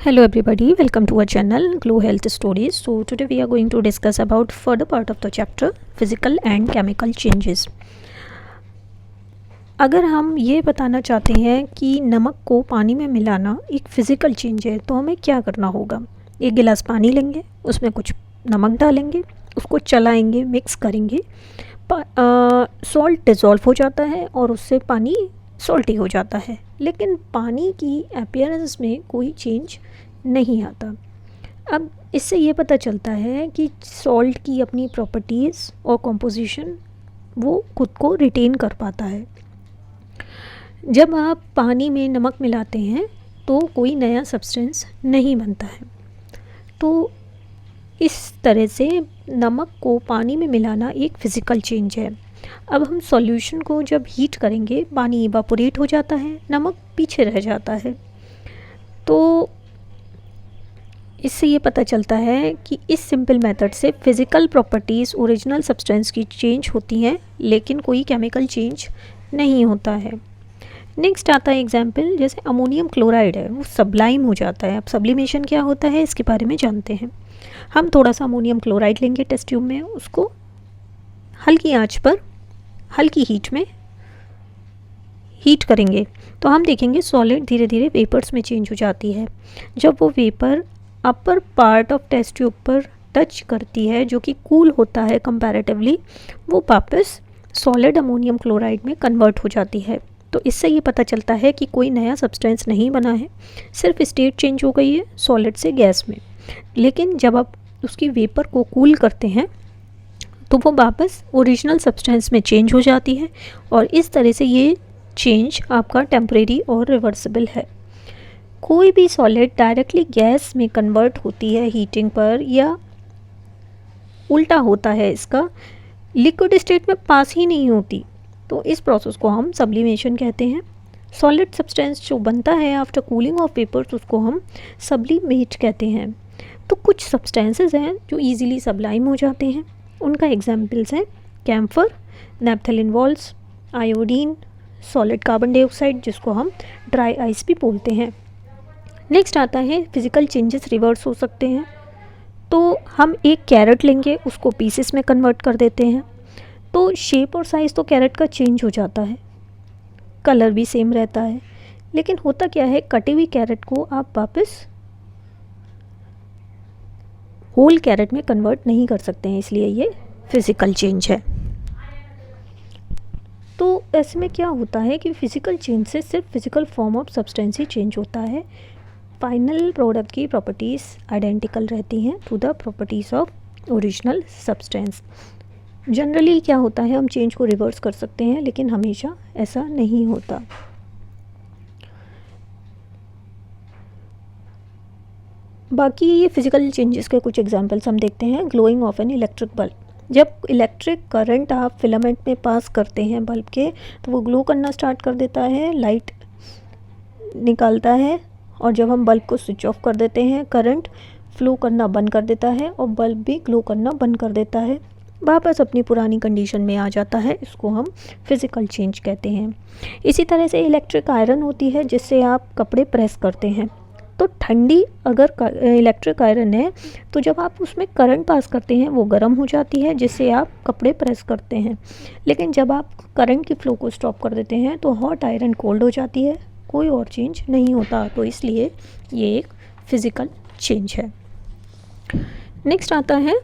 Hello everybody, welcome to our channel Glow Health Stories. So today we are going to discuss about further part of the chapter physical and chemical changes. अगर हम ये बताना चाहते हैं कि नमक को पानी में मिलाना एक फ़िज़िकल चेंज है तो हमें क्या करना होगा। एक गिलास पानी लेंगे, उसमें कुछ नमक डालेंगे, उसको चलाएंगे, मिक्स करेंगे, सॉल्ट डिज़ोल्व हो जाता है और उससे पानी सॉल्टी हो जाता है, लेकिन पानी की अपीयरेंस में कोई चेंज नहीं आता। अब इससे ये पता चलता है कि सॉल्ट की अपनी प्रॉपर्टीज़ और कॉम्पोजिशन वो खुद को रिटेन कर पाता है। जब आप पानी में नमक मिलाते हैं तो कोई नया सब्सटेंस नहीं बनता है। तो इस तरह से नमक को पानी में मिलाना एक फ़िज़िकल चेंज है। अब हम सॉल्यूशन को जब हीट करेंगे, पानी इवापोरेट हो जाता है, नमक पीछे रह जाता है। तो इससे ये पता चलता है कि इस सिंपल मेथड से फ़िज़िकल प्रॉपर्टीज़ ओरिजिनल सब्सटेंस की चेंज होती हैं, लेकिन कोई केमिकल चेंज नहीं होता है। नेक्स्ट आता है एग्जाम्पल, जैसे अमोनियम क्लोराइड है, वो सब्लाइम हो जाता है। अब सब्लिमेशन क्या होता है इसके बारे में जानते हैं। हम थोड़ा सा अमोनियम क्लोराइड लेंगे टेस्ट ट्यूब में, उसको हल्की आंच पर हल्की हीट में हीट करेंगे तो हम देखेंगे सॉलिड धीरे धीरे वेपर्स में चेंज हो जाती है। जब वो vapour upper part of test tube पर टच करती है, जो कि कूल होता है कंपैरेटिवली, वो वापस सॉलिड अमोनियम क्लोराइड में कन्वर्ट हो जाती है। तो इससे ये पता चलता है कि कोई नया सब्सटेंस नहीं बना है, सिर्फ स्टेट चेंज हो गई है सॉलिड से गैस में। लेकिन जब आप उसकी वेपर को कूल करते हैं तो वो वापस ओरिजिनल सब्सटेंस में चेंज हो जाती है, और इस तरह से ये चेंज आपका टेम्परेरी और रिवर्सिबल है। कोई भी सॉलिड डायरेक्टली गैस में कन्वर्ट होती है हीटिंग पर, या उल्टा होता है इसका, लिक्विड स्टेट में पास ही नहीं होती। तो इस प्रोसेस को हम सब्लिमेशन कहते हैं। सॉलिड सब्सटेंस जो बनता है आफ्टर कूलिंग ऑफ वेपर्स, उसको हम सब्लिमेट कहते हैं। तो कुछ सब्सटेंसेस हैं जो ईजिली सब्लाइम हो जाते हैं, उनका एग्जाम्पल्स हैं camphor, naphthalene balls, iodine, solid carbon dioxide, जिसको हम ड्राई आइस भी बोलते हैं। नेक्स्ट आता है फिज़िकल चेंजेस रिवर्स हो सकते हैं। तो हम एक कैरेट लेंगे, उसको पीसेस में कन्वर्ट कर देते हैं, तो शेप और साइज़ तो कैरेट का चेंज हो जाता है, कलर भी सेम रहता है, लेकिन होता क्या है, कटी हुई कैरेट को आप वापस होल कैरेट में कन्वर्ट नहीं कर सकते हैं, इसलिए ये फ़िज़िकल चेंज है। तो ऐसे में क्या होता है कि फ़िज़िकल चेंज से सिर्फ फिज़िकल फॉर्म ऑफ सब्सटेंस ही चेंज होता है, फाइनल प्रोडक्ट की प्रॉपर्टीज़ आइडेंटिकल रहती हैं to the properties of original substance. Generally क्या होता है, हम चेंज को रिवर्स कर सकते हैं, लेकिन हमेशा ऐसा नहीं होता। बाकी ये फिज़िकल चेंजेस के कुछ एग्जांपल्स हम देखते हैं। Glowing of an electric bulb, जब इलेक्ट्रिक करंट आप फिलामेंट में पास करते हैं बल्ब के, तो वो ग्लो करना स्टार्ट कर देता है, लाइट निकालता है, और जब हम बल्ब को स्विच ऑफ कर देते हैं, करंट फ्लो करना बंद कर देता है और बल्ब भी ग्लो करना बंद कर देता है, वापस अपनी पुरानी कंडीशन में आ जाता है। इसको हम फिज़िकल चेंज कहते हैं। इसी तरह से इलेक्ट्रिक आयरन होती है, जिससे आप कपड़े प्रेस करते हैं। तो ठंडी अगर इलेक्ट्रिक आयरन है, तो जब आप उसमें करंट पास करते हैं वो गर्म हो जाती है, जिससे आप कपड़े प्रेस करते हैं। लेकिन जब आप करंट की फ़्लो को स्टॉप कर देते हैं तो हॉट आयरन कोल्ड हो जाती है, कोई और चेंज नहीं होता। तो इसलिए ये एक फ़िज़िकल चेंज है। नेक्स्ट आता है,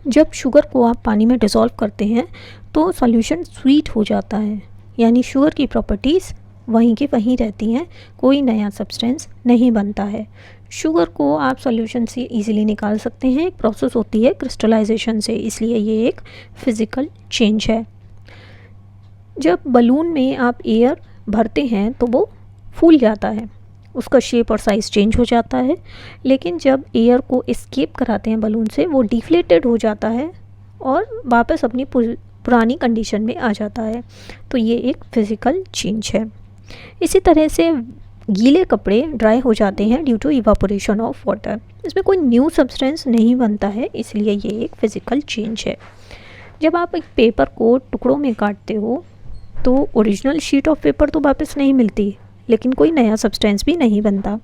जब शुगर को आप पानी में डिज़ोल्व करते हैं तो सॉल्यूशन स्वीट हो जाता है, यानी शुगर की प्रॉपर्टीज़ वहीं के वहीं रहती हैं, कोई नया सब्सटेंस नहीं बनता है। शुगर को आप सॉल्यूशन से इजीली निकाल सकते हैं, एक प्रोसेस होती है क्रिस्टलाइजेशन से, इसलिए ये एक फ़िज़िकल चेंज है। जब बलून में आप एयर भरते हैं तो वो फूल जाता है, उसका शेप और साइज़ चेंज हो जाता है, लेकिन जब एयर को एस्केप कराते हैं बलून से, वो डिफ्लेटेड हो जाता है और वापस अपनी पुरानी कंडीशन में आ जाता है। तो ये एक फ़िज़िकल चेंज है। इसी तरह से गीले कपड़े ड्राई हो जाते हैं due to evaporation of water, इसमें कोई न्यू सब्सटेंस नहीं बनता है, इसलिए ये एक फ़िज़िकल चेंज है। जब आप एक पेपर को टुकड़ों में काटते हो तो ओरिजिनल शीट ऑफ पेपर तो वापस नहीं मिलती, लेकिन कोई नया सब्सटेंस भी नहीं बनता।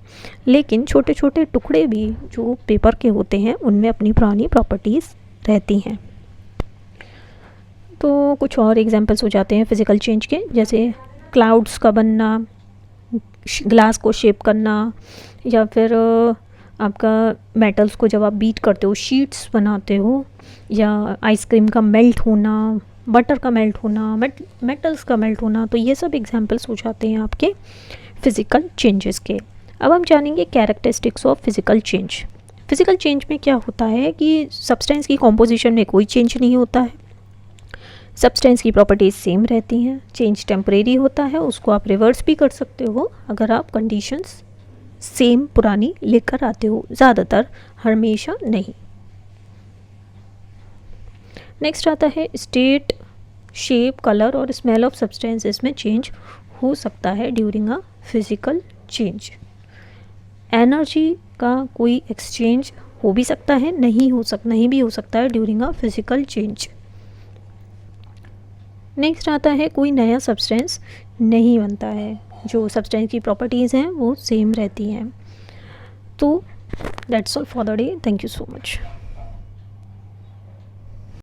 लेकिन छोटे छोटे टुकड़े भी जो पेपर के होते हैं उनमें अपनी पुरानी प्रॉपर्टीज़ रहती हैं। तो कुछ और एग्जांपल्स हो जाते हैं फिज़िकल चेंज के, जैसे क्लाउड्स का बनना, ग्लास को शेप करना, या फिर आपका मेटल्स को जब आप बीट करते हो शीट्स बनाते हो, या आइसक्रीम का मेल्ट होना, बटर का मेल्ट होना, मेटल्स का मेल्ट होना। तो ये सब एग्जांपल्स हो जाते हैं आपके फ़िज़िकल चेंजेस के। अब हम जानेंगे characteristics of physical change. Physical change में क्या होता है कि सब्सटेंस की कॉम्पोजिशन में कोई चेंज नहीं होता है, सब्सटेंस की प्रॉपर्टीज़ सेम रहती हैं। चेंज टेम्परेरी होता है, उसको आप रिवर्स भी कर सकते हो अगर आप कंडीशंस सेम पुरानी लेकर आते हो, ज़्यादातर, हमेशा नहीं। नेक्स्ट आता है स्टेट, शेप, कलर और स्मेल ऑफ सब्सटेंसेस में चेंज हो सकता है during a physical change. Energy का कोई एक्सचेंज हो भी सकता है, नहीं भी हो सकता है during a physical change. Next आता है कोई नया सब्सटेंस नहीं बनता है, जो सब्सटेंस की प्रॉपर्टीज़ हैं वो सेम रहती हैं। तो that's all for the day. Thank you so much.